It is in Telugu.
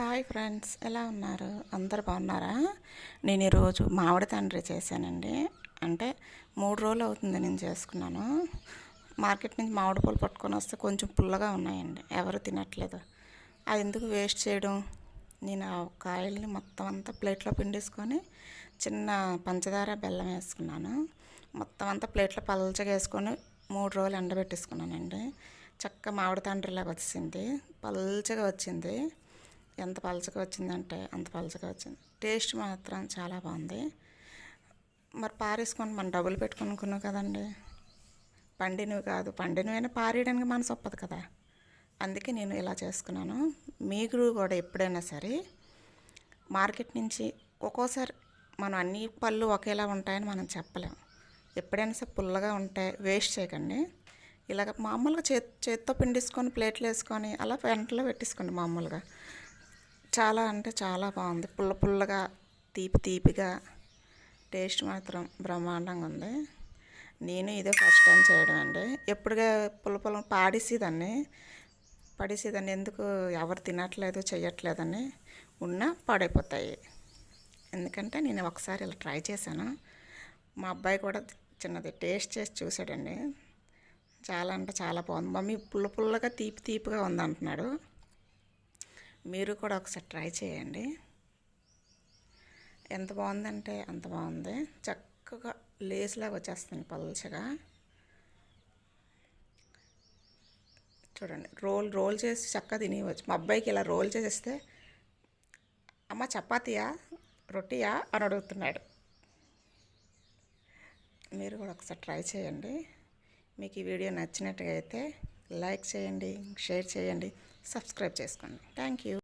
హాయ్ ఫ్రెండ్స్, ఎలా ఉన్నారు? అందరు బాగున్నారా? నేను ఈరోజు మామిడి తండ్రి చేశానండి. అంటే 3 రోజులు అవుతుంది నేను చేసుకున్నాను. మార్కెట్ నుంచి మామిడి పళ్ళు పట్టుకొని వస్తే కొంచెం పుల్లగా ఉన్నాయండి, ఎవరు తినట్లేదు. అది ఎందుకు వేస్ట్ చేయడం? నేను ఆ కాయల్ని మొత్తం అంతా ప్లేట్లో పిండేసుకొని చిన్న పంచదార బెల్లం వేసుకున్నాను. మొత్తం అంతా ప్లేట్లో పల్చగా వేసుకొని 3 రోజులు ఎండబెట్టేసుకున్నానండి. చక్కగా మామిడి తండ్రిలాగా వచ్చింది, పల్చగా వచ్చింది. ఎంత పలచగా వచ్చిందంటే అంత పలచగా వచ్చింది. టేస్ట్ మాత్రం చాలా బాగుంది. మరి పారేసుకొని మనం డబ్బులు పెట్టుకునుకున్నాం కదండి, పండినవి కాదు. పండినవైనా పారేయడానికి మనసు ఒప్పదు కదా. అందుకే నేను ఇలా చేసుకున్నాను. మీరు కూడా ఎప్పుడైనా సరే మార్కెట్ నుంచి ఒక్కోసారి మనం అన్ని పళ్ళు ఒకేలా ఉంటాయని మనం చెప్పలేం. ఎప్పుడైనా సరే పుల్లగా ఉంటే వేస్ట్ చేయకండి. ఇలాగ మామూలుగా చేత్తో పిండేసుకొని ప్లేట్లు వేసుకొని అలా వెంటలో పెట్టేసుకోండి. మామూలుగా చాలా అంటే చాలా బాగుంది. పుల్ల పుల్లగా, తీపి తీపిగా, టేస్ట్ మాత్రం బ్రహ్మాండంగా ఉంది. నేను ఇదే ఫస్ట్ టైం చేయడం అండి. ఎప్పుడుగా పుల్ల పుల్ల పడేసేదాన్ని ఎందుకు ఎవరు తినట్లేదు చేయట్లేదని ఉన్నా పాడైపోతాయి. ఎందుకంటే నేను ఒకసారి ఇలా ట్రై చేశాను. మా అబ్బాయి కూడా చిన్నది టేస్ట్ చేసి చూశాడండి. చాలా అంటే చాలా బాగుంది మమ్మీ, పుల్ల పుల్లగా తీపి తీపిగా ఉంది అంటున్నాడు. మీరు కూడా ఒకసారి ట్రై చేయండి. ఎంత బాగుందంటే అంత బాగుంది. చక్కగా లేస్లాగా వచ్చేస్తుంది పల్చగా. చూడండి, రోల్ చేసి చక్కగా తినేయవచ్చు. మా అబ్బాయికి ఇలా రోల్ చేస్తే అమ్మ చపాతీయా రొట్టియా అని అడుగుతున్నాడు. మీరు కూడా ఒకసారి ట్రై చేయండి. మీకు ఈ వీడియో నచ్చినట్టుగా అయితే లైక్ చేయండి, షేర్ చేయండి, సబ్స్క్రైబ్ చేసుకోండి. Thank you.